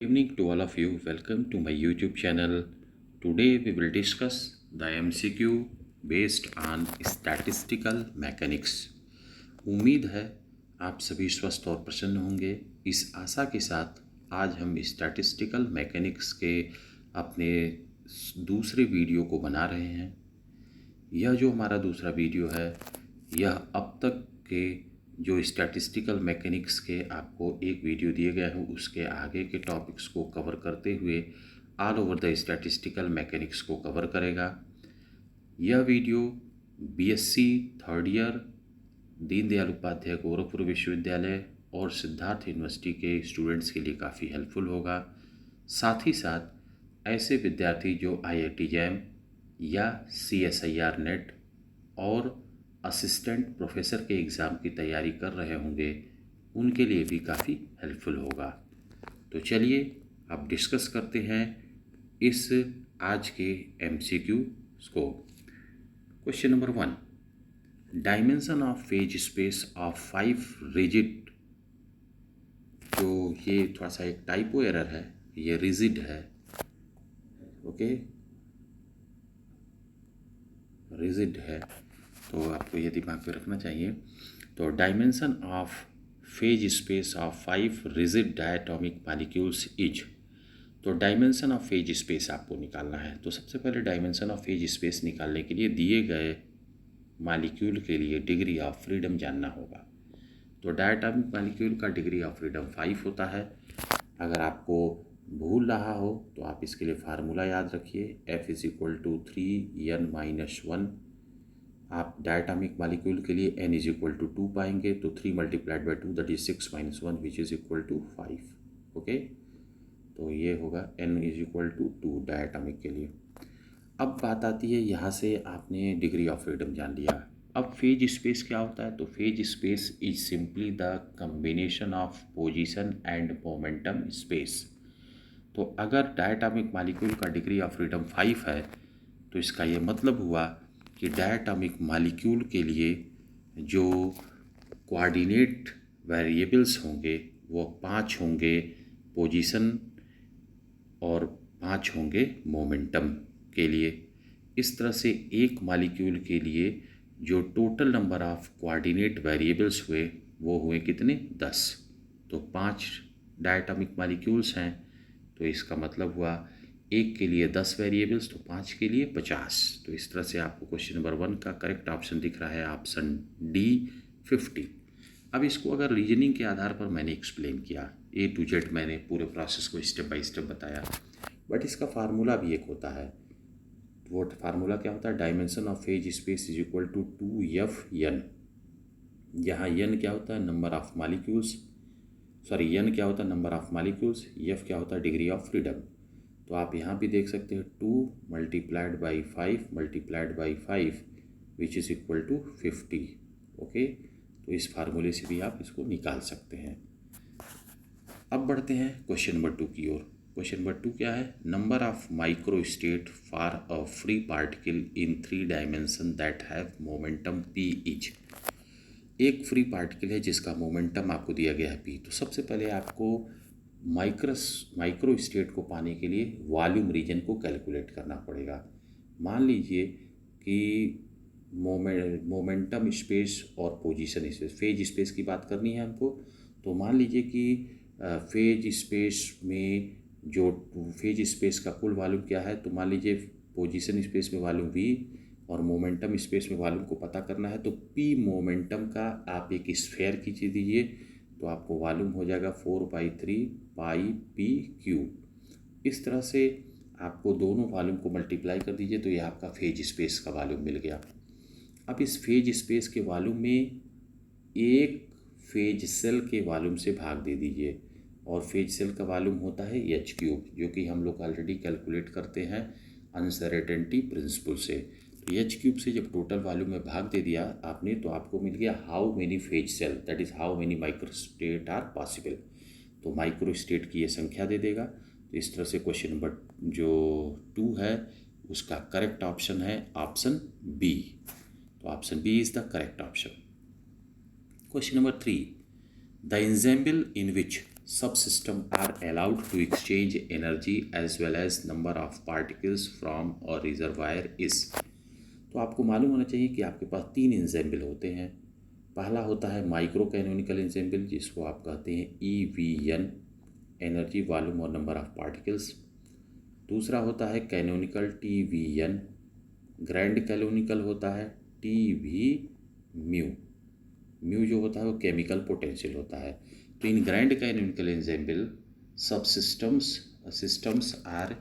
Evening to all of you. Welcome to my YouTube channel. Today we will discuss the MCQ based on statistical mechanics. उम्मीद है आप सभी स्वस्थ और प्रसन्न होंगे। इस आशा के साथ आज हम स्टैटिस्टिकल मैकेनिक्स के अपने दूसरे वीडियो को बना रहे हैं। यह जो हमारा दूसरा वीडियो है यह अब तक के जो स्टैटिस्टिकल मैकेनिक्स के आपको एक वीडियो दिए गए हैं उसके आगे के टॉपिक्स को कवर करते हुए all over the statistical mechanics को कवर करेगा। यह video BSc third year Deendayal Upadhyay Gorakhpur विश्वविद्यालय और सिद्धार्थ यूनिवर्सिटी के स्टूडेंट्स के लिए काफ़ी हेल्पफुल होगा। साथ ही साथ ऐसे विद्यार्थी जो आईआईटी जैम या CSIR नेट और असिस्टेंट प्रोफेसर के एग्ज़ाम की तैयारी कर रहे होंगे उनके लिए भी काफ़ी हेल्पफुल होगा। तो चलिए अब डिस्कस करते हैं इस आज के MCQs को। Question number 1, dimension of phase space of 5 rigid, जो ये थोड़ा सा एक टाइपो एरर है, ये रिजिड है, ओके, रिजिड है, तो आपको ये दिमाग में रखना चाहिए। तो dimension of phase space of 5 rigid diatomic molecules is, तो डायमेंशन ऑफ फेज स्पेस आपको निकालना है। तो सबसे पहले डायमेंशन ऑफ फेज स्पेस निकालने के लिए दिए गए मॉलिक्यूल के लिए डिग्री ऑफ फ्रीडम जानना होगा। तो डायटोमिक मॉलिक्यूल का डिग्री ऑफ फ्रीडम 5 होता है। अगर आपको भूल रहा हो तो आप इसके लिए फार्मूला याद रखिए, F = 3n-1। आप डायटोमिक मॉलिक्यूल के लिए n = 2 पाएंगे, तो 3 × 2 that is 6 - 1 which is equal to 5। Okay, तो ये होगा n = 2 डायटोमिक के लिए। अब बात आती है, यहाँ से आपने डिग्री ऑफ फ्रीडम जान लिया। अब फेज स्पेस क्या होता है? तो phase space is simply the combination of position and momentum space. तो अगर डायटोमिक मॉलिक्यूल का डिग्री ऑफ फ्रीडम 5 है तो इसका ये मतलब हुआ कि डायटोमिक मॉलिक्यूल के लिए जो कोऑर्डिनेट वेरिएबल्स होंगे वो 5 होंगे पोजीशन और 5 होंगे मोमेंटम के लिए। इस तरह से एक मॉलिक्यूल के लिए जो total number of coordinate variables हुए वो हुए कितने? 10। तो 5 डायटोमिक मॉलिक्यूल्स हैं, तो इसका मतलब हुआ एक के लिए 10 वेरिएबल्स, तो 5 के लिए 50। तो इस तरह से आपको क्वेश्चन नंबर 1 का करेक्ट ऑप्शन दिख रहा है, ऑप्शन डी 50। अब इसको अगर रीजनिंग के आधार पर मैंने एक्सप्लेन किया, A to Z मैंने पूरे प्रोसेस को स्टेप बाय स्टेप बताया, बट इसका फार्मूला भी एक होता है। वो फार्मूला क्या होता है? Dimension of phase space is equal to 2F(n). यहाँ n क्या होता है? Number of molecules, sorry n क्या होता है? नंबर ऑफ मॉलिक्यूल्स, F क्या होता है? Degree of freedom. तो आप यहाँ भी देख सकते हैं 2 × 5 which is equal to 50। Okay, तो इस फार्मूले से भी आप इसको निकाल सकते हैं। अब बढ़ते हैं क्वेश्चन नंबर 2 की ओर। क्वेश्चन नंबर 2 क्या है? Number of micro state for a free particle in 3 dimension that have momentum p etch. एक फ्री पार्टिकल है जिसका मोमेंटम आपको दिया गया है p। तो सबसे पहले आपको माइक्रो स्टेट को पाने के लिए वॉल्यूम रीजन को कैलकुलेट करना पड़ेगा। मान लीजिए कि मोमेंटम स्पेस और पोजीशन स्पेस, फेज स्पेस की बात करनी है हमको। तो मान लीजिए कि फेज स्पेस में जो फेज स्पेस का कुल वॉल्यूम क्या है, तो मान लीजिए पोजीशन स्पेस में वॉल्यूम v और मोमेंटम स्पेस में वॉल्यूम को पता करना है। तो p मोमेंटम का आप एक स्फेयर खींच दीजिए, तो आपको वॉल्यूम हो जाएगा 4/3 πp³। इस तरह से आपको दोनों वॉल्यूम को मल्टीप्लाई कर दीजिए, तो ये आपका फेज स्पेस का वॉल्यूम मिल गया। अब इस फेज स्पेस के वॉल्यूम में एक फेज सेल के वॉल्यूम से भाग दे दीजिए, और फेज सेल का वॉल्यूम होता है h³, जो कि हम लोग ऑलरेडी कैलकुलेट करते हैं अनसर्टेनिटी प्रिंसिपल से। तो h³ से जब टोटल वॉल्यूम में भाग दे दिया आपने, तो आपको मिल गया how many phase cell, that is how many micro state are possible. तो माइक्रो स्टेट की ये संख्या दे देगा। तो इस तरह से क्वेश्चन नंबर जो 2 है उसका करेक्ट ऑप्शन है ऑप्शन बी। तो option B is the correct option. Question number 3, the ensemble in which subsystem are allowed to exchange energy as well as number of particles from a reservoir is। तो आपको मालूम होना चाहिए कि आपके पास 3 ensemble होते हैं। पहला होता है माइक्रो कैनोनिकल इंसेम्बल, जिसको आप कहते हैं EVN, एनर्जी, वॉल्यूम और नंबर ऑफ पार्टिकल्स। दूसरा होता है कैनोनिकल TVN, ग्रैंड कैनोनिकल होता है TV म्यू। म्यू जो होता है वो केमिकल पोटेंशियल होता है। तो in grand canonical ensemble systems are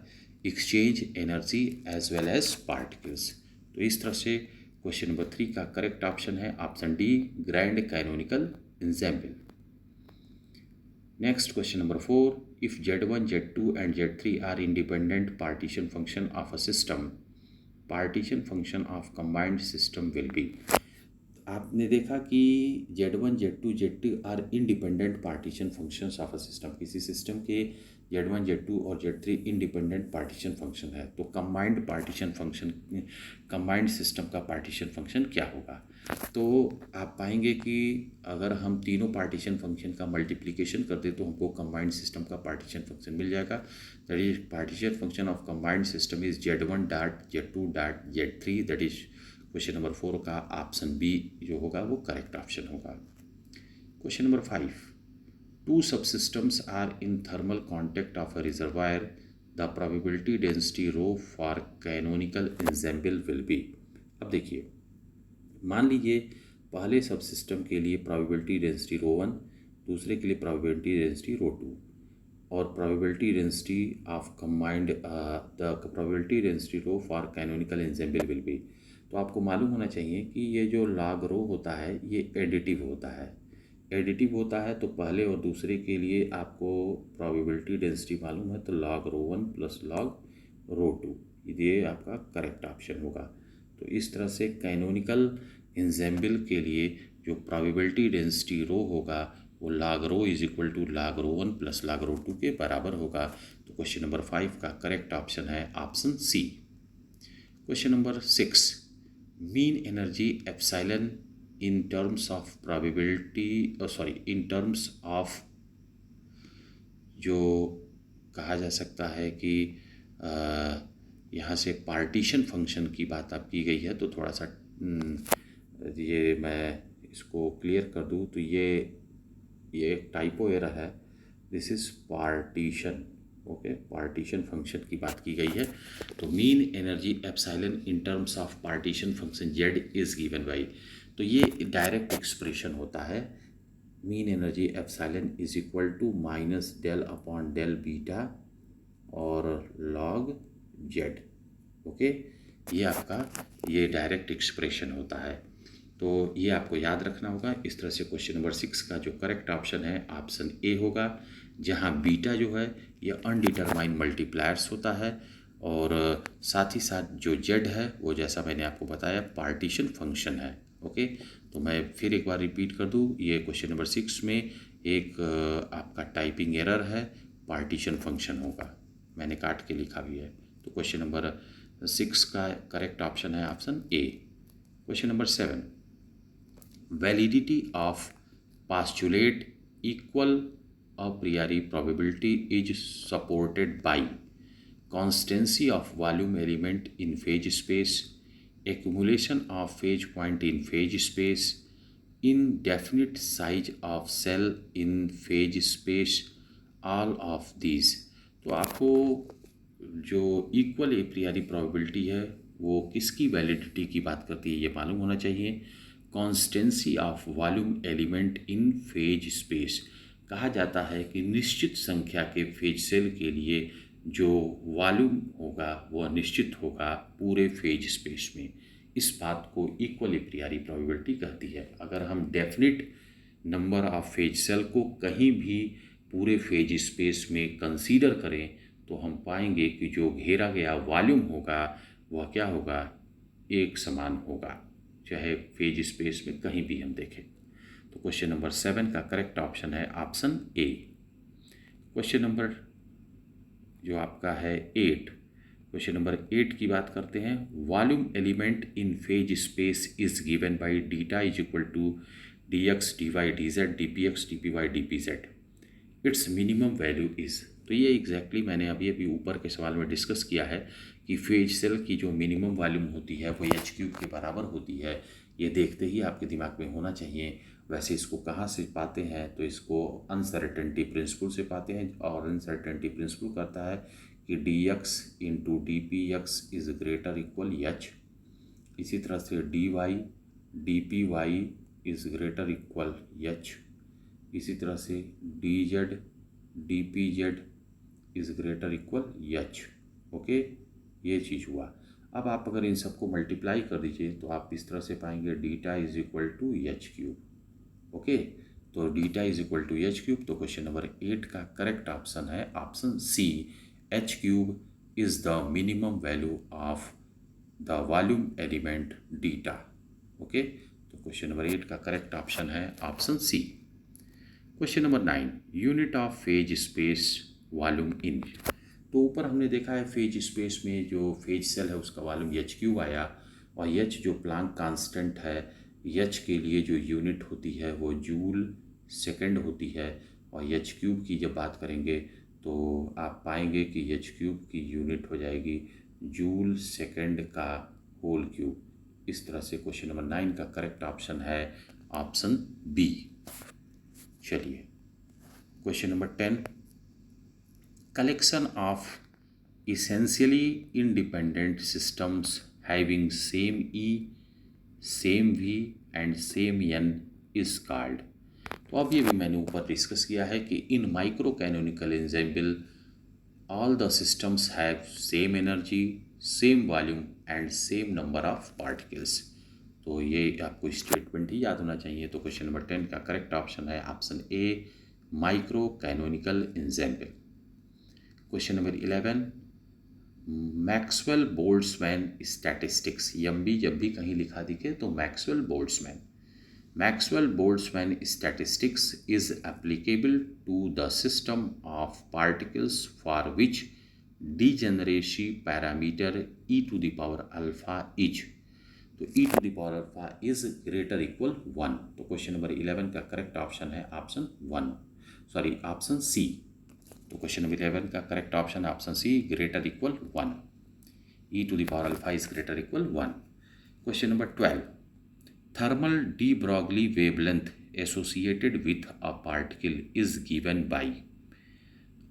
exchange energy as well as particles. तो इस तरह से क्वेश्चन नंबर 3 का करेक्ट ऑप्शन है option D, grand canonical ensemble. Next question number 4, if Z1, Z2 and Z3 are independent partition function of a system, partition function of combined system will be. आपने देखा कि Z1, Z2, Z3 are independent partition functions of a system. किसी system के Z1, Z2 और Z3 independent partition function है, तो combined partition function, combined system का partition function क्या होगा। तो आप पाएंगे कि अगर हम तीनों पार्टीशन फंक्शन का मल्टीप्लिकेशन कर दे तो हमको कंबाइंड सिस्टम का पार्टीशन फंक्शन मिल जाएगा। That is partition function of combined system is Z1 dot Z2 dot Z3। That is question number 4 का ऑप्शन बी जो होगा वो करेक्ट ऑप्शन होगा। Question number 5, two subsystems are in thermal contact of a reservoir, the probability density rho for canonical ensemble will be. अब देखिए, मान लीजिए पहले सबसिस्टम के लिए प्रोबेबिलिटी डेंसिटी रो 1, दूसरे के लिए प्रोबेबिलिटी डेंसिटी रो 2 और probability density of combined the probability density rho for canonical ensemble will be. तो आपको मालूम होना चाहिए कि ये जो लॉग रो होता है ये एडिटिव होता है। एडिटिव होता है तो पहले और दूसरे के लिए आपको प्रोबेबिलिटी डेंसिटी मालूम है, तो log rho 1 plus log rho 2, ये आपका करेक्ट ऑप्शन होगा। तो इस तरह से कैनोनिकल एंसेम्बल के लिए जो प्रोबेबिलिटी डेंसिटी रो होगा वो log rho is equal to log rho 1 plus log rho 2 के बराबर होगा। तो क्वेश्चन नंबर 5 का करेक्ट ऑप्शन है option C. Question number 6, mean energy epsilon in terms of probability in terms of, जो कहा जा सकता है कि यहाँ से पार्टीशन फंक्शन की बात आप की गई है, तो थोड़ा सा ये मैं इसको क्लियर कर दूँ तो ये एक टाइपो एरर है। This is partition, okay, partition function की बात की गई है। तो mean energy epsilon in terms of partition function Z is given by, तो ये डायरेक्ट एक्सप्रेशन होता है। Mean energy epsilon is equal to minus del upon del beta और लॉग Z, ओके, ये आपका ये डायरेक्ट एक्सप्रेशन होता है। तो ये आपको याद रखना होगा। इस तरह से क्वेश्चन नंबर 6 का जो करेक्ट ऑप्शन है ऑप्शन ए होगा, जहाँ बीटा जो है ये अनडिटरमाइंड मल्टीप्लायर्स होता है और साथ ही साथ जो जेड है वो, जैसा मैंने आपको बताया, पार्टीशन फंक्शन है। ओके, तो मैं फिर एक बार रिपीट कर दूँ, ये क्वेश्चन नंबर 6 में एक आपका टाइपिंग एरर है, पार्टीशन फंक्शन होगा, मैंने काट के लिखा भी है। तो क्वेश्चन नंबर 6 का करेक्ट ऑप्शन है option A. Question number 7, validity of postulate equal a priori probability is supported by constancy of volume element in phase space, accumulation of phase point in phase space, indefinite size of cell in phase space, all of these। तो आपको जो equal ए Prairie probability है वो किसकी validity की बात करती है ये मालूम होना चाहिए। Constituency of volume element in phase space, कहा जाता है कि निश्चित संख्या के फेज सेल के लिए जो वॉल्यूम होगा वह निश्चित होगा पूरे फेज स्पेस में। इस बात को इक्वल ए प्रियरी प्रोबेबिलिटी कहती है। अगर हम definite number of phase cell को कहीं भी पूरे फेज स्पेस में कंसीडर करें तो हम पाएंगे कि जो घेरा गया वॉल्यूम होगा वह क्या होगा, एक समान होगा, चाहे फेज स्पेस में कहीं भी हम देखें। तो क्वेश्चन नंबर 7 का करेक्ट ऑप्शन है ऑप्शन ए। क्वेश्चन नंबर जो आपका है 8, क्वेश्चन नंबर 8 की बात करते हैं। Volume element in phase space is given by डीटा is equal to dx dy dz dpx dpy dpz। It's minimum value is. तो ये एग्जैक्टली मैंने अभी अभी ऊपर के सवाल में डिस्कस किया है कि फेज सेल की जो मिनिमम वॉल्यूम होती है वो h³ के बराबर होती है। ये देखते ही आपके दिमाग में होना चाहिए। वैसे इसको कहाँ से पाते हैं, तो इसको अनसर्टेनिटी प्रिंसिपल से पाते हैं, और अनसर्टेनिटी प्रिंसिपल कहता है कि dx into D P X is greater equal h। इसी तरह से dy D P Y is greater equal h। इसी तरह से dz D P Z is greater equal h। Okay, ये चीज़ हुआ। अब आप अगर इन सबको मल्टीप्लाई कर दीजिए तो आप इस तरह से पाएंगे theta is equal to h³। Okay, तो theta is equal to h³। तो क्वेश्चन नंबर 8 का करेक्ट ऑप्शन है option C, h³ is the minimum value of the volume element डीटा। ओके, तो क्वेश्चन नंबर 8 का करेक्ट ऑप्शन है option C. Question number 9, unit of phase space volume in. तो ऊपर हमने देखा है फेज स्पेस में जो फेज सेल है उसका वॉल्यूम h³ आया, और h जो प्लांक कांस्टेंट है, h के लिए जो यूनिट होती है वो जूल सेकंड होती है। और h³ की जब बात करेंगे तो आप पाएंगे कि h³ की यूनिट हो जाएगी जूल सेकंड का होल क्यूब। इस तरह से क्वेश्चन नंबर 9 का करेक्ट ऑप्शन है ऑप्शन बी। चलिए question number 10, collection of essentially independent systems having same E, same V and same N is called। तो अब ये भी मैंने ऊपर डिस्कस किया है कि in micro canonical ensemble all the systems have same energy, same volume and same number of particles. तो ये आपको स्टेटमेंट ही याद होना चाहिए। तो क्वेश्चन नंबर 10 का करेक्ट ऑप्शन है option A, micro canonical ensemble. Question number 11, Maxwell Boltzmann statistics. MB जब भी कहीं लिखा दिखे तो Maxwell Boltzmann. Maxwell Boltzmann statistics is applicable to the system of particles for which degeneracy parameter e to the power alpha is. तो e to the power alpha is greater equal 1। तो question number 11 का correct option है option option C. तो question number 11 का correct option है option C, greater equal 1। e to the power alpha is greater equal 1। Question number 12, thermal de Broglie wavelength associated with a particle is given by.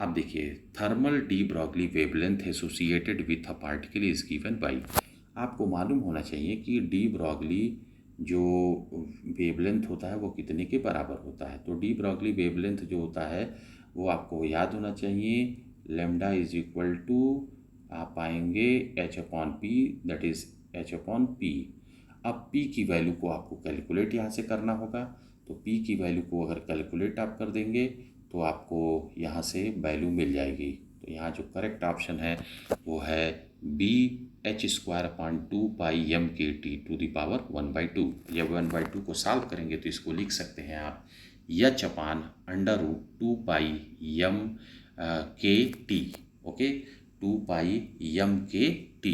अब देखिए, thermal de Broglie wavelength associated with a particle is given by. आपको मालूम होना चाहिए कि de Broglie जो wavelength होता है वो कितने के बराबर होता है। तो डी ब्रॉगली वेवलेंथ जो होता है वो आपको याद होना चाहिए, लेमडा इज इक्वल टू आप पाएंगे h/p, दैट इज h/p। अब p की वैल्यू को आपको कैलकुलेट यहाँ से करना होगा। तो p की वैल्यू को अगर कैलकुलेट आप कर देंगे तो आपको यहाँ से वैल्यू मिल जाएगी। तो यहाँ जो करेक्ट ऑप्शन है वो है b, h²/2πm/kT to the power 1/2। जब 1/2 को सॉल्व करेंगे तो इसको लिख सकते हैं आप h/√2πm/kT। ओके, 2πm/kT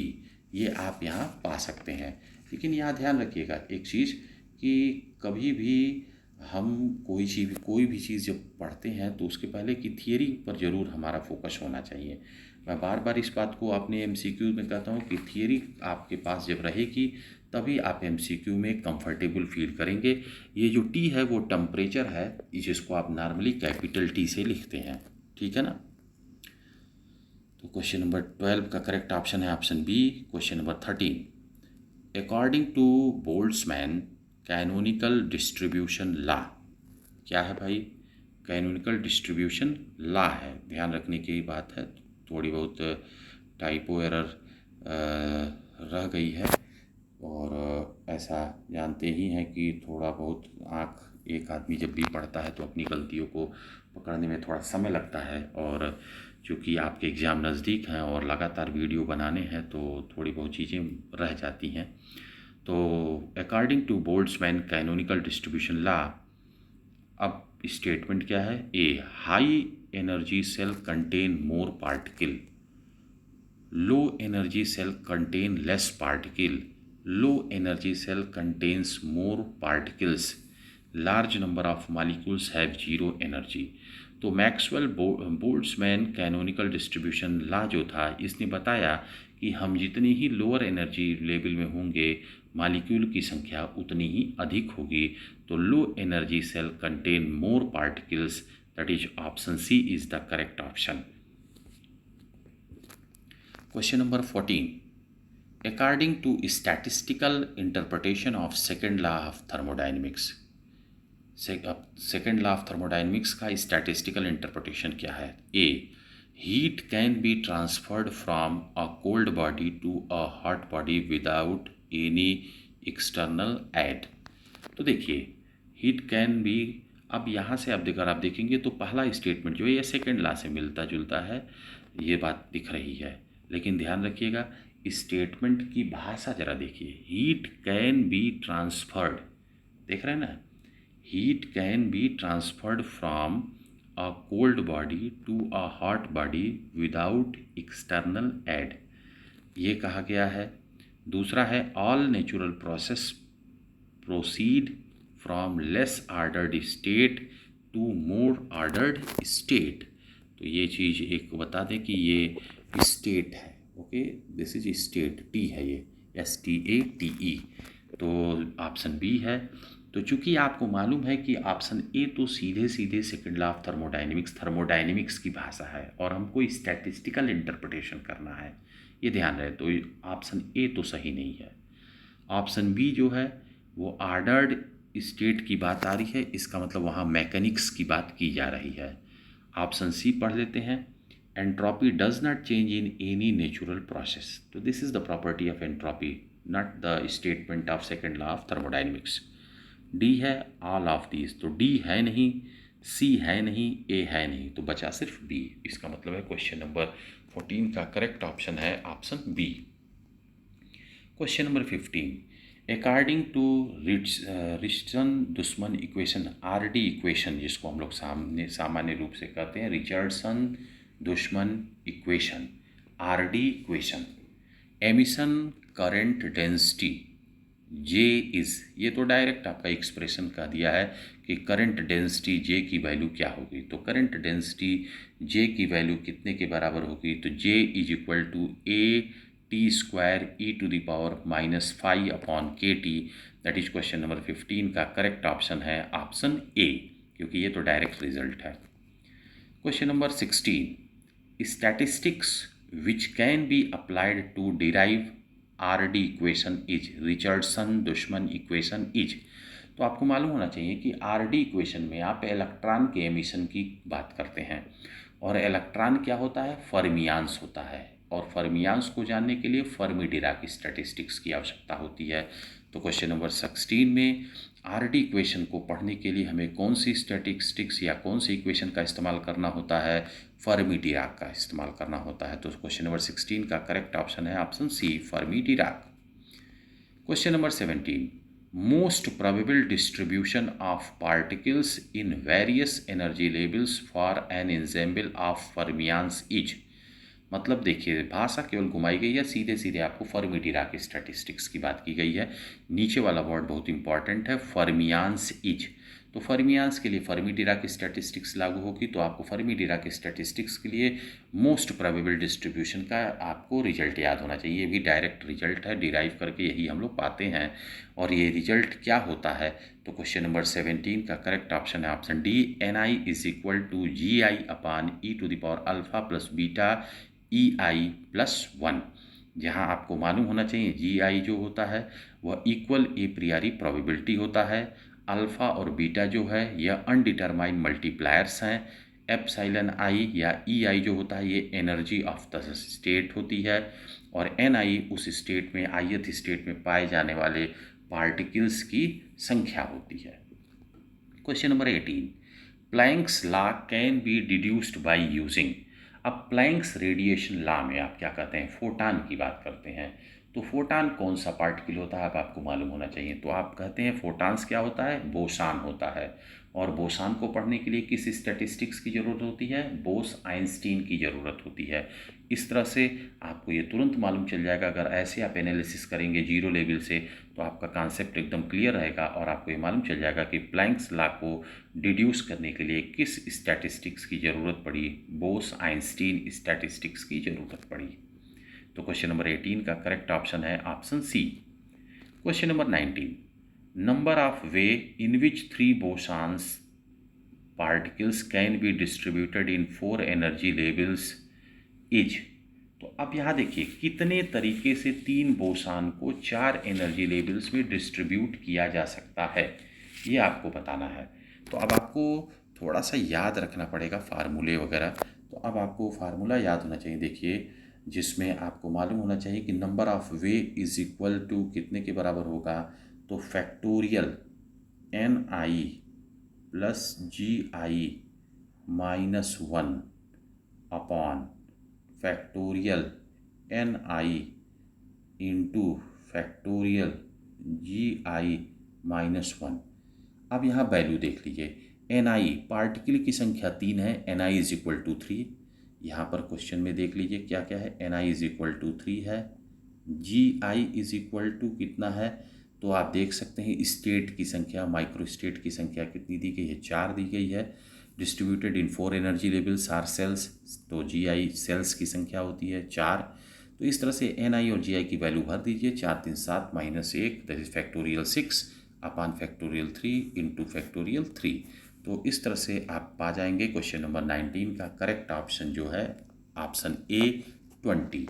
ये आप यहाँ पा सकते हैं। लेकिन यहाँ ध्यान रखिएगा एक चीज़ कि कभी भी हम कोई भी चीज़ जब पढ़ते हैं तो उसके पहले की थियरी पर ज़रूर हमारा फोकस होना चाहिए। मैं बार बार इस बात को अपने MCQ में कहता हूँ कि थियरी आपके पास जब रहेगी तभी आप MCQ में कंफर्टेबल फील करेंगे। ये जो T है वो टेम्परेचर है, जिसको आप नॉर्मली कैपिटल T से लिखते हैं, ठीक है ना। तो क्वेश्चन नंबर 12 का करेक्ट ऑप्शन है option B. Question number 13, according to Boltzmann canonical distribution law. क्या है भाई? कैनोनिकल डिस्ट्रीब्यूशन लॉ है। ध्यान रखने की बात है, थोड़ी बहुत टाइपो एरर रह गई है, और ऐसा जानते ही हैं कि थोड़ा बहुत एक आदमी जब भी पढ़ता है तो अपनी गलतियों को पकड़ने में थोड़ा समय लगता है। और चूँकि आपके एग्ज़ाम नज़दीक हैं और लगातार वीडियो बनाने हैं तो थोड़ी बहुत चीज़ें रह जाती हैं। तो according to Boltzmann canonical distribution law, अब स्टेटमेंट क्या है? A, high energy cell contain more particle, low energy cell contain less particle, low energy cell contains more particles, large number of molecules have zero energy. तो Maxwell Boltzmann canonical distribution law जो था, इसने बताया कि हम जितनी ही lower energy level में होंगे, मालिक्यूल की संख्या उतनी ही अधिक होगी। तो low energy cell contain more particles, that is option C is the correct option. Question number 14, according to statistical interpretation of second law of thermodynamics, second law of thermodynamics का statistical interpretation क्या है? A, heat can be transferred from a cold body to a hot body without any external aid. तो देखिए, heat can B, अब यहाँ से आप देखेंगे तो पहला स्टेटमेंट जो है ये सेकेंड लॉ से मिलता जुलता है, ये बात दिख रही है। लेकिन ध्यान रखिएगा, स्टेटमेंट की भाषा जरा देखिए, हीट कैन बी ट्रांसफर्ड, देख रहे हैं ना, heat can be transferred from a cold body to a hot body without external aid, ये कहा गया है। दूसरा है all natural process proceed from less ordered state to more ordered state. तो ये चीज़ एक बता दें कि ये स्टेट है, okay, this is state, T है ये, STATE, तो ऑप्शन बी है। तो चूंकि आपको मालूम है कि ऑप्शन ए तो सीधे सीधे सेकेंड लॉ ऑफ थर्मोडाइनमिक्स की भाषा है और हमको स्टैटिस्टिकल इंटरप्रिटेशन करना है, ये ध्यान रहे, तो ऑप्शन ए तो सही नहीं है। ऑप्शन बी जो है वो ऑर्डर्ड स्टेट की बात आ रही है, इसका मतलब वहाँ मैकेनिक्स की बात की जा रही है। ऑप्शन सी पढ़ लेते हैं, entropy does not change in any natural process, तो this is the property of entropy, not the statement of second law of thermodynamics. D है ऑल ऑफ दीज, तो डी है नहीं, सी है नहीं, ए है नहीं, तो बचा सिर्फ बी। इसका मतलब है क्वेश्चन नंबर 14 का करेक्ट ऑप्शन है option B. Question number 15, according to Richardson Dushman equation, RD equation जिसको हम लोग सामान्य रूप से कहते हैं Richardson Dushman equation, RD equation, emission current density J is, ये तो डायरेक्ट आपका एक्सप्रेशन का दिया है कि करंट डेंसिटी J की वैल्यू क्या होगी। तो करंट डेंसिटी J की वैल्यू कितने के बराबर होगी? तो J is equal to AT² e⁻⁵/KT, that is question number 15 का करेक्ट ऑप्शन है ऑप्शन ए, क्योंकि ये तो डायरेक्ट रिजल्ट है। Question number 16, statistics which can be applied to derive RD equation is Richardson Dushman equation is. तो आपको मालूम होना चाहिए कि RD इक्वेशन में आप इलेक्ट्रॉन के एमिशन की बात करते हैं, और इलेक्ट्रॉन क्या होता है? फर्मियांस होता है, और फर्मियांस को जानने के लिए फर्मी डिराक स्टैटिस्टिक्स की आवश्यकता होती है। तो क्वेश्चन नंबर 16 में RD इक्वेशन को पढ़ने के लिए हमें कौन सी स्टैटिस्टिक्स या कौन सी इक्वेशन का इस्तेमाल करना होता है? फर्मी डिराक का इस्तेमाल करना होता है। तो क्वेश्चन नंबर 16 का करेक्ट ऑप्शन है option C, Fermi Dirac. Question number 17, most probable distribution of particles in various energy levels for an ensemble of fermions is. मतलब देखिए, भाषा केवल घुमाई गई है, सीधे सीधे आपको फर्मी डिराक स्टैटिस्टिक्स की बात की गई है। नीचे वाला वर्ड बहुत इंपॉर्टेंट है, फर्मियांस इज। तो फर्मियांस के लिए फर्मी डिराक स्टैटिस्टिक्स लागू होगी, तो आपको फर्मी डिराक स्टैटिस्टिक्स के लिए मोस्ट प्रोबेबल डिस्ट्रीब्यूशन का आपको रिजल्ट याद होना चाहिए। ये भी डायरेक्ट रिजल्ट है, डिराइव करके यही हम लोग पाते हैं। और ये रिजल्ट क्या होता है? तो क्वेश्चन नंबर 17 का करेक्ट ऑप्शन है option D, Ni is equal to GI/e⁴ plus beta EI+1, जहाँ आपको मालूम होना चाहिए GI जो होता है वह इक्वल ए प्रियरी प्रोबेबिलिटी होता है, अल्फ़ा और बीटा जो है यह अनडिटरमाइंड मल्टीप्लायर्स हैं, एप्सिलॉन आई या EI जो होता है ये एनर्जी ऑफ द स्टेट होती है, और NI उस स्टेट में ith स्टेट में पाए जाने वाले पार्टिकल्स की संख्या होती है। Question number 18, planks law can be deduced by using. अब प्लैंक्स रेडिएशन लॉ में आप क्या कहते हैं? फोटान की बात करते हैं। तो फोटान कौन सा पार्टिकल होता है, अब आपको मालूम होना चाहिए। तो आप कहते हैं फोटान्स क्या होता है? बोसान होता है। और बोसान को पढ़ने के लिए किस स्टैटिस्टिक्स की ज़रूरत होती है? बोस आइंस्टीन की ज़रूरत होती है। इस तरह से आपको ये तुरंत मालूम चल जाएगा, अगर ऐसे आप एनालिसिस करेंगे जीरो लेवल से, तो आपका कॉन्सेप्ट एकदम क्लियर रहेगा और आपको ये मालूम चल जाएगा कि प्लैंक्स लॉ को डिड्यूस करने के लिए किस स्टैटिस्टिक्स की ज़रूरत पड़ी, बोस आइंस्टीन स्टैटिस्टिक्स की ज़रूरत पड़ी। तो क्वेश्चन नंबर 18 का करेक्ट ऑप्शन है option C. Question number 19, number of way in which 3 bosons particles can be distributed in 4 energy levels is. तो अब यहाँ देखिए कितने तरीके से 3 बोसान को 4 एनर्जी लेवल्स में डिस्ट्रीब्यूट किया जा सकता है, ये आपको बताना है। तो अब आपको थोड़ा सा याद रखना पड़ेगा फार्मूले वगैरह। तो अब आपको फार्मूला याद होना चाहिए, देखिए, जिसमें आपको मालूम होना चाहिए कि number of way is equal to कितने के बराबर होगा, तो factorial NI plus GI minus 1 upon factorial NI into factorial GI minus 1। अब यहाँ वैल्यू देख लीजिए, NI पार्टिकल की संख्या 3 है, NI इज इक्वल टू 3। यहाँ पर क्वेश्चन में देख लीजिए क्या क्या है, NI इज इक्वल टू 3 है, GI इज इक्वल टू कितना है, तो आप देख सकते हैं स्टेट की संख्या, माइक्रो स्टेट की संख्या कितनी दी गई है, 4 दी गई है। Distributed in 4 energy levels are cells, तो GI सेल्स की संख्या होती है 4। तो इस तरह से NI और GI की वैल्यू भर दीजिए, 4 3 7 minus 1 that is factorial 6 upon factorial 3 into factorial 3। तो इस तरह से आप पा जाएंगे क्वेश्चन नंबर 19 का करेक्ट ऑप्शन जो है ऑप्शन A 20।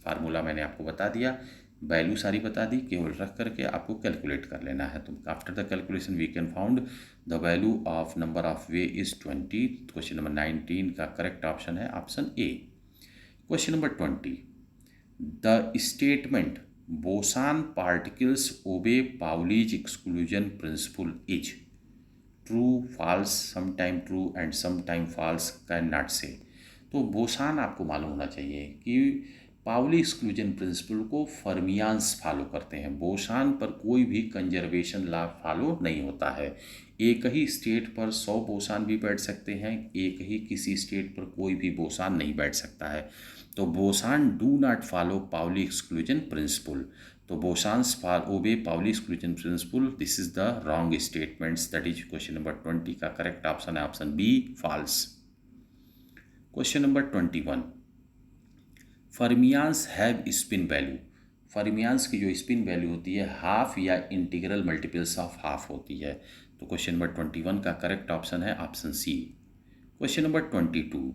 फार्मूला मैंने आपको बता दिया, वैल्यू सारी बता दी, केवल रख करके आपको कैलकुलेट कर लेना है। तो after the calculation we can found the value of number of way is 20। Question number 19 का करेक्ट ऑप्शन है option A। Question number 20, the statement boson particles obey Pauli's exclusion principle is true, false, sometime true and sometime false, can not say. तो boson आपको मालूम होना चाहिए कि Pauli exclusion principal को फर्मियान्स follow करते हैं। बोसान पर कोई भी कंजर्वेशन लॉ फॉलो नहीं होता है। एक ही स्टेट पर 100 बोसान भी बैठ सकते हैं, एक ही किसी स्टेट पर कोई भी बोसान नहीं बैठ सकता है। तो bosons do not follow Pauli exclusion principle. तो bosons obey Pauli exclusion principle, this is the wrong statements, that is question number 20 का करेक्ट ऑप्शन है option B false. Question number 21, fermions have spin value. Fermions की जो spin value होती है half या integral multiples of half होती है। तो क्वेश्चन नंबर 21 का करेक्ट ऑप्शन है option C। Question number 22,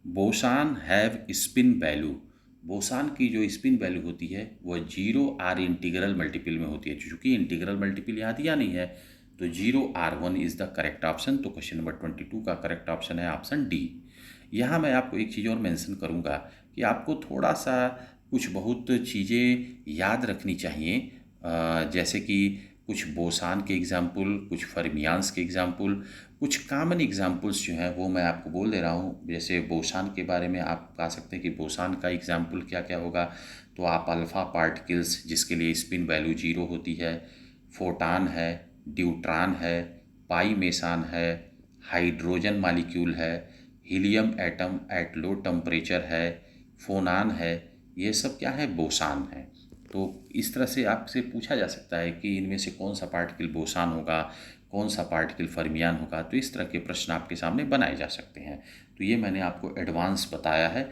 boson have spin value. Boson की जो स्पिन वैल्यू होती है वह 0R इंटीग्रल मल्टीपल में होती है। चूँकि इंटीग्रल मल्टीपल यहाँ दिया नहीं है तो 0R1 is the correct option. तो क्वेश्चन नंबर 22 का करेक्ट ऑप्शन है ऑप्शन D। यहाँ मैं आपको एक चीज़ और मेंशन करूँगा कि आपको थोड़ा सा कुछ बहुत चीज़ें याद रखनी चाहिए, जैसे कि कुछ बोसान के एग्जाम्पल, कुछ फर्मियान्स के एग्जाम्पल, कुछ कॉमन एग्जाम्पल्स जो हैं वो मैं आपको बोल दे रहा हूँ। जैसे बोसान के बारे में आप कह सकते हैं कि बोसान का एग्जाम्पल क्या क्या होगा, तो आप अल्फ़ा पार्टिकल्स जिसके लिए स्पिन वैल्यू 0 होती है, फोटान है, ड्यूट्रॉन है, पाई मेसान है, हाइड्रोजन मॉलिक्यूल है, helium atom at low temperature है, फोनान है, ये सब क्या है, बोसान है। तो इस तरह से आपसे पूछा जा सकता है कि इनमें से कौन सा पार्टिकल बोसान होगा, कौन सा पार्टिकल फर्मियान होगा। तो इस तरह के प्रश्न आपके सामने बनाए जा सकते हैं। तो ये मैंने आपको एडवांस बताया है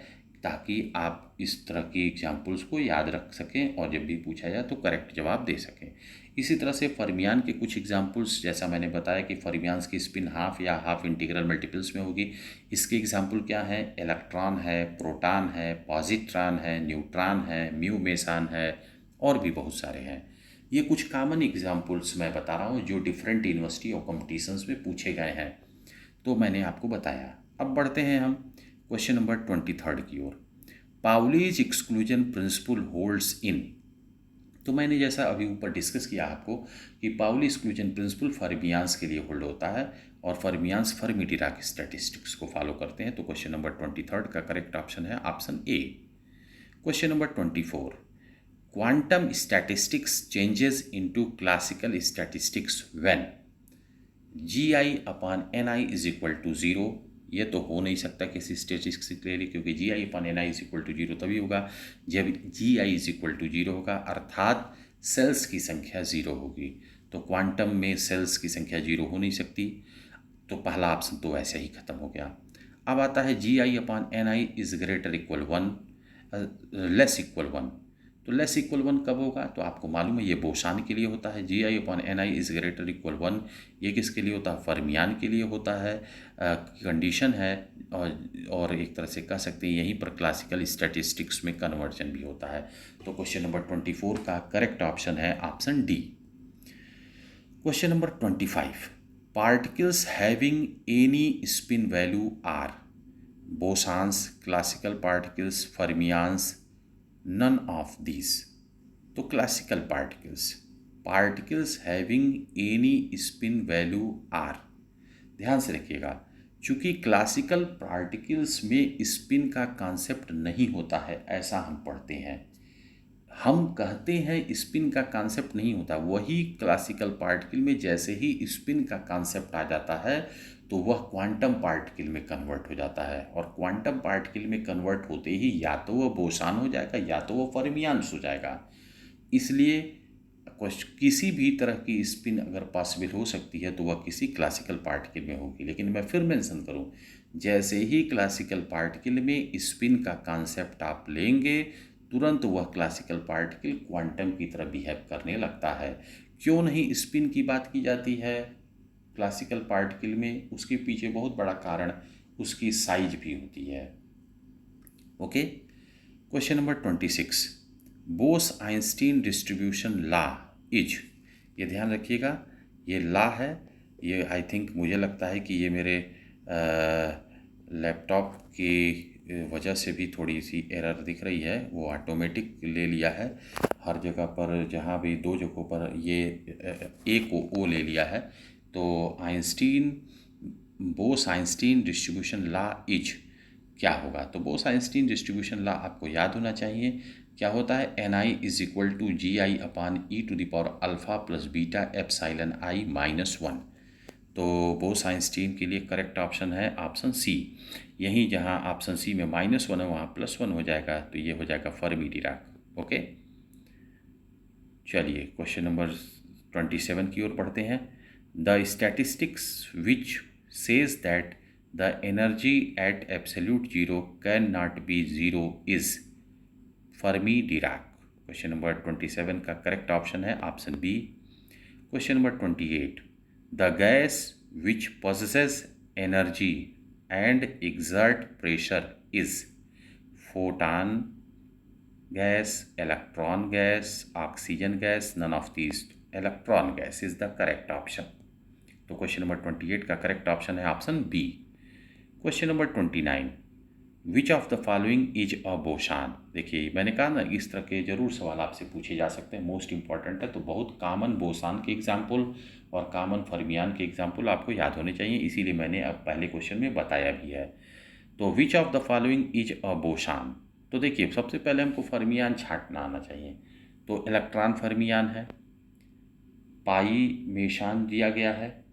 ताकि आप इस तरह की एग्जाम्पल्स को याद रख सकें और जब भी पूछा जाए तो करेक्ट जवाब दे सकें। इसी तरह से फर्मियान के कुछ एग्जाम्पल्स, जैसा मैंने बताया कि फर्मियान्स की स्पिन हाफ या हाफ इंटीग्रल मल्टीपल्स में होगी। इसके एग्जाम्पल क्या हैं, इलेक्ट्रॉन है, प्रोटॉन है, पॉजिट्रॉन है, न्यूट्रॉन है, म्यू मेसान है और भी बहुत सारे हैं। ये कुछ कॉमन एग्जाम्पल्स मैं बता रहा हूँ जो डिफरेंट यूनिवर्सिटी और कॉम्पिटिशन्स में पूछे गए हैं, तो मैंने आपको बताया। अब बढ़ते हैं हम क्वेश्चन नंबर 23 की ओर। पाउलीज एक्सक्लूजन प्रिंसिपल होल्ड्स इन। तो मैंने जैसा अभी ऊपर डिस्कस किया आपको कि पाउली एक्सक्लूजन प्रिंसिपल फर्मियान्स के लिए होल्ड होता है और फर्मियान्स फर्मी-डिराक स्टैटिस्टिक्स को फॉलो करते हैं। तो क्वेश्चन नंबर 23 का करेक्ट ऑप्शन है option A। Question number 24, quantum statistics changes into classical statistics when GI upon NI is equal to 0। ये तो हो नहीं सकता किसी स्टैटिस्टिक्स के लिए, क्योंकि GI upon NI is equal to 0 तभी होगा जब GI इज इक्वल टू 0 होगा, अर्थात सेल्स की संख्या ज़ीरो होगी। तो क्वांटम में सेल्स की संख्या ज़ीरो हो नहीं सकती, तो पहला ऑप्शन तो वैसे ही ख़त्म हो गया। अब आता है GI/NI is greater equal 1, less equal 1। तो लेस इक्वल 1 कब होगा? तो आपको मालूम है ये बोसान के लिए होता है। GI/NI इज़ ग्रेटर इक्वल 1, ये किसके लिए होता है? फर्मियान के लिए होता है। कंडीशन है, और एक तरह से कह सकते हैं यहीं पर क्लासिकल स्टैटिस्टिक्स में कन्वर्जन भी होता है। तो क्वेश्चन नंबर 24 का करेक्ट ऑप्शन है option D. Question number 25, particles having any spin value are bosons, classical particles, fermions, none of these। तो classical particles having any spin value are. ध्यान से रखिएगा, चूंकि क्लासिकल पार्टिकल्स में स्पिन का concept नहीं होता है, ऐसा हम पढ़ते हैं। हम कहते हैं स्पिन का कॉन्सेप्ट नहीं होता, वही क्लासिकल पार्टिकल में जैसे ही स्पिन का कॉन्सेप्ट आ जाता है तो वह क्वांटम पार्टिकल में कन्वर्ट हो जाता है, और क्वांटम पार्टिकल में कन्वर्ट होते ही या तो वह बोसान हो जाएगा या तो वह फर्मियान्स हो जाएगा। इसलिए किसी भी तरह की स्पिन अगर पॉसिबल हो सकती है तो वह किसी क्लासिकल पार्टिकल में होगी। लेकिन मैं फिर मेंशन करूं, जैसे ही क्लासिकल पार्टिकल में स्पिन का कॉन्सेप्ट आप लेंगे, तुरंत वह क्लासिकल पार्टिकल क्वांटम की तरह बिहेव करने लगता है। क्यों नहीं स्पिन की बात की जाती है क्लासिकल पार्टिकल में? उसके पीछे बहुत बड़ा कारण उसकी साइज भी होती है। Okay, question number 26, Bose Einstein distribution law is. ये ध्यान रखिएगा, ये लॉ है, ये आई थिंक मुझे लगता है कि ये मेरे लैपटॉप की वजह से भी थोड़ी सी एरर दिख रही है, वो ऑटोमेटिक ले लिया है हर जगह पर, जहाँ भी दो जगहों पर ये ए को ओ ले लिया है। तो Bose Einstein distribution law is क्या होगा? तो बोस आइंस्टीन डिस्ट्रीब्यूशन लॉ आपको याद होना चाहिए। क्या होता है? NI is equal to GI/E⁴ plus beta epsilon I minus 1। तो बोस आइंस्टीन के लिए करेक्ट ऑप्शन है ऑप्शन सी। यहीं जहां ऑप्शन सी में -1 है वहां +1 हो जाएगा, तो ये हो जाएगा फर्मी डिराक। ओके, चलिए क्वेश्चन नंबर 27 की ओर पढ़ते हैं। The statistics which says that the energy at absolute zero can not be zero is Fermi Dirac. Question number 27 का करेक्ट ऑप्शन है option B. Question number 28, the gas which possesses energy and exert pressure is photon gas, electron gas, oxygen gas, none of these. Electron gas is the correct option. तो question number 28 का correct option है option B. Question number 29, which of the following is a boson. देखिए मैंने कहा ना, इस तरह के जरूर सवाल आपसे पूछे जा सकते हैं, मोस्ट इंपॉर्टेंट है। तो बहुत कॉमन बोसान के एग्जाम्पल और कॉमन फर्मियान के एग्जाम्पल आपको याद होने चाहिए, इसीलिए मैंने अब पहले क्वेश्चन में बताया भी है। तो विच of the following is a boson. तो देखिए सबसे पहले हमको फर्मियान छांटना आना चाहिए। तो इलेक्ट्रॉन फर्मियान है, पाई मेशान दिया गया है,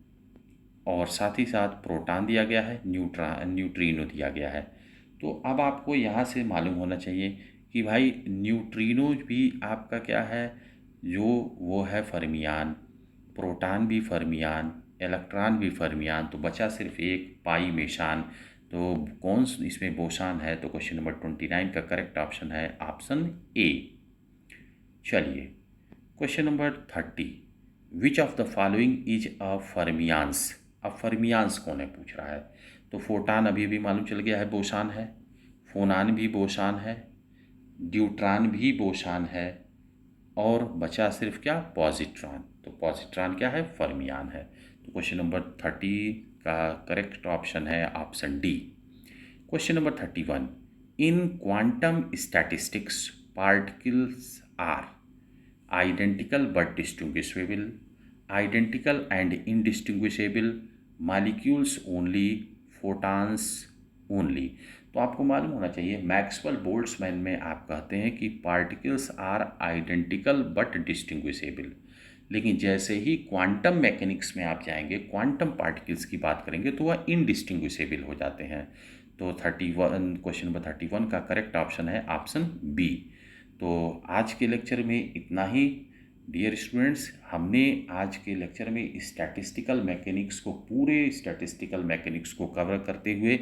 और साथ ही साथ प्रोटॉन दिया गया है, न्यूट्रिनो दिया गया है। तो अब आपको यहाँ से मालूम होना चाहिए कि भाई न्यूट्रिनो भी आपका क्या है, जो वो है फर्मियान, प्रोटॉन भी फर्मियान, इलेक्ट्रॉन भी फर्मियान, तो बचा सिर्फ एक पाई मेशान। तो कौन इसमें बोसान है? तो क्वेश्चन नंबर 29 का करेक्ट ऑप्शन है ऑप्शन ए। चलिए question number 30, which of the following is a fermions. अब फर्मियान्स कौन है पूछ रहा है। तो फोटान अभी भी मालूम चल गया है बोसान है, फोनान भी बोसान है, ड्यूट्रॉन भी बोसान है, और बचा सिर्फ क्या? पॉजिट्रॉन। तो पॉजिट्रॉन क्या है? फर्मियान है। तो क्वेश्चन नंबर 30 का करेक्ट ऑप्शन है option D. Question number 31, in quantum statistics particles are identical but distinguishable, identical and indistinguishable, molecules only, photons only। तो आपको मालूम होना चाहिए मैक्सवेल बोल्ट्जमैन में आप कहते हैं कि particles are identical but distinguishable, लेकिन जैसे ही क्वांटम मैकेनिक्स में आप जाएंगे, क्वांटम पार्टिकल्स की बात करेंगे, तो वह इनडिस्टिंग्विशेबल हो जाते हैं। तो 31 क्वेश्चन नंबर 31 का करेक्ट ऑप्शन है ऑप्शन बी। तो आज के लेक्चर में इतना ही। डियर स्टूडेंट्स, हमने आज के लेक्चर में स्टैटिस्टिकल मैकेनिक्स को, पूरे स्टैटिस्टिकल मैकेनिक्स को कवर करते हुए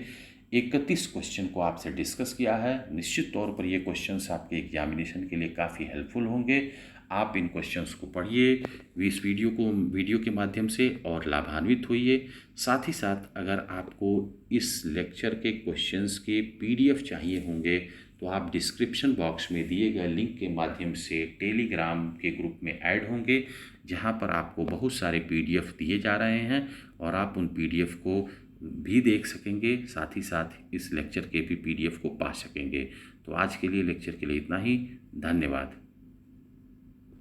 31 क्वेश्चन को आपसे डिस्कस किया है। निश्चित तौर पर ये क्वेश्चंस आपके एग्जामिनेशन के लिए काफ़ी हेल्पफुल होंगे। आप इन क्वेश्चंस को पढ़िए इस वीडियो के माध्यम से और लाभान्वित होइए। साथ ही साथ अगर आपको इस लेक्चर के क्वेश्चंस के PDF चाहिए होंगे तो आप डिस्क्रिप्शन बॉक्स में दिए गए लिंक के माध्यम से टेलीग्राम के ग्रुप में ऐड होंगे, जहां पर आपको बहुत सारे PDF दिए जा रहे हैं और आप उन PDF को भी देख सकेंगे, साथ ही साथ इस लेक्चर के भी PDF को पा सकेंगे। तो आज के लिए लेक्चर के लिए इतना ही। धन्यवाद।